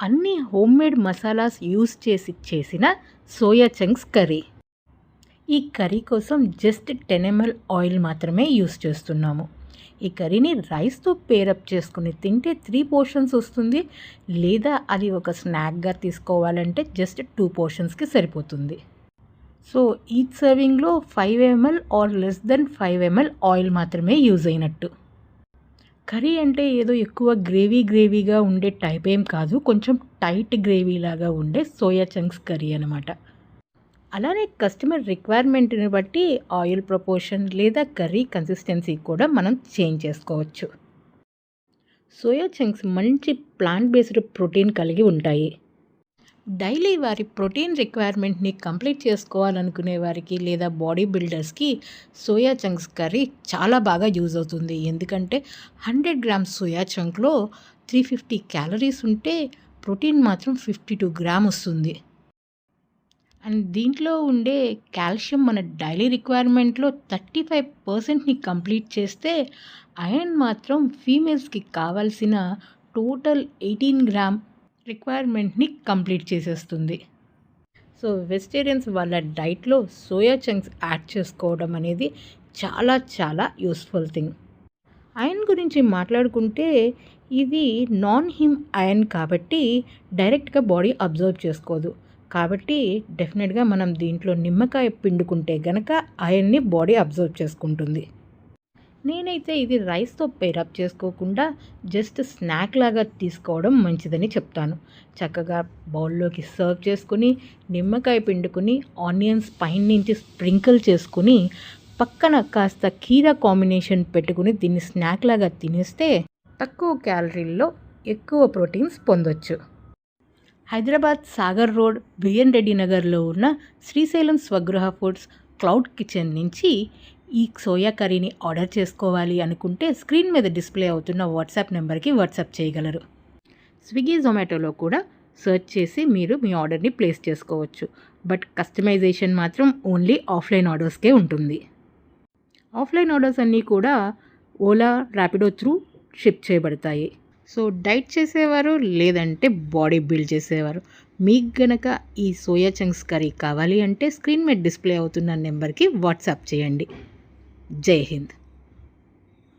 అన్ని homemade masalas use చేసిన soya chunks curry. ఈ కర్రీ కోసం జస్ట్ 10 ml ఆయిల్ మాత్రమే యూస్ చేస్తున్నాము. ఈ కర్రీని రైస్తో పేరప్ చేసుకుని తింటే 3 పోర్షన్స్ వస్తుంది, లేదా అది ఒక స్నాక్గా తీసుకోవాలంటే జస్ట్ 2 పోర్షన్స్కి సరిపోతుంది. సో ఈచ్ సర్వింగ్లో 5 ml or less than 5 ml oil మాత్రమే యూజ్ అయినట్టు. కర్రీ అంటే ఏదో ఎక్కువ గ్రేవీగా ఉండే టైప్ ఏం కాదు, కొంచెం టైట్ గ్రేవీలాగా ఉండే సోయా చంక్స్ కర్రీ అనమాట. అలానే కస్టమర్ రిక్వైర్మెంట్ని బట్టి ఆయిల్ ప్రపోర్షన్ లేదా కర్రీ కన్సిస్టెన్సీ కూడా మనం చేంజ్ చేసుకోవచ్చు. సోయా చంక్స్ మంచి ప్లాంట్ బేస్డ్ ప్రోటీన్ కలిగి ఉంటాయి. డైలీ వారి ప్రోటీన్ రిక్వైర్మెంట్ని కంప్లీట్ చేసుకోవాలనుకునే వారికి లేదా బాడీ బిల్డర్స్కి సోయా చంక్స్ కర్రీ చాలా బాగా యూజ్ అవుతుంది. ఎందుకంటే 100 గ్రామ్స్ సోయా చంక్లో 350 క్యాలరీస్ ఉంటే ప్రోటీన్ మాత్రం 52 గ్రామ్ వస్తుంది. అండ్ దీంట్లో ఉండే కాల్షియం మన డైలీ రిక్వైర్మెంట్లో 35%ని కంప్లీట్ చేస్తే, ఐరన్ మాత్రం ఫీమేల్స్కి కావాల్సిన టోటల్ 18 గ్రామ్ రిక్వైర్మెంట్ని కంప్లీట్ చేసేస్తుంది. సో వెజిటేరియన్స్ వాళ్ళ డైట్లో సోయా చంక్స్ యాడ్ చేసుకోవడం అనేది చాలా యూస్ఫుల్ థింగ్. ఐరన్ గురించి మాట్లాడుకుంటే ఇది నాన్ హిమ్ ఐరన్ కాబట్టి డైరెక్ట్గా బాడీ అబ్జర్వ్ చేసుకోదు. కాబట్టి డెఫినెట్గా మనం దీంట్లో నిమ్మకాయ పిండుకుంటే గనక ఐరన్ని బాడీ అబ్జర్వ్ చేసుకుంటుంది. నేనైతే ఇది రైస్తో పేరప్ చేసుకోకుండా జస్ట్ స్నాక్ లాగా తీసుకోవడం మంచిదని చెప్తాను. చక్కగా బౌల్లోకి సర్వ్ చేసుకుని నిమ్మకాయ పిండుకుని ఆనియన్స్ పైన నుంచి స్ప్రింకిల్ చేసుకుని పక్కన కాస్త కీరా కాంబినేషన్ పెట్టుకుని దీన్ని స్నాక్ లాగా తినేస్తే తక్కువ క్యాలరీల్లో ఎక్కువ ప్రోటీన్స్ పొందొచ్చు. హైదరాబాద్ సాగర్ రోడ్ బిఎన్ రెడ్డి నగర్లో ఉన్న Srisailam Swagruha foods cloud kitchen నుంచి ఈ సోయా కర్రీని ఆర్డర్ చేసుకోవాలి అనుకుంటే స్క్రీన్ మీద డిస్ప్లే అవుతున్న వాట్సాప్ నెంబర్కి వాట్సాప్ చేయగలరు. స్విగ్గీ జొమాటోలో కూడా సెర్చ్ చేసి మీరు మీ ఆర్డర్ని ప్లేస్ చేసుకోవచ్చు. బట్ కస్టమైజేషన్ మాత్రం ఓన్లీ ఆఫ్లైన్ ఆర్డర్స్కే ఉంటుంది. ఆఫ్లైన్ ఆర్డర్స్ అన్నీ కూడా ఓలా ర్యాపిడో త్రూ షిప్ చేయబడతాయి. సో డైట్ చేసేవారు లేదంటే బాడీ బిల్డ్ చేసేవారు మీకు గనక ఈ సోయా చంక్స్ కర్రీ కావాలి అంటే స్క్రీన్ మీద డిస్ప్లే అవుతున్న నెంబర్కి వాట్సాప్ చేయండి. జై హింద్.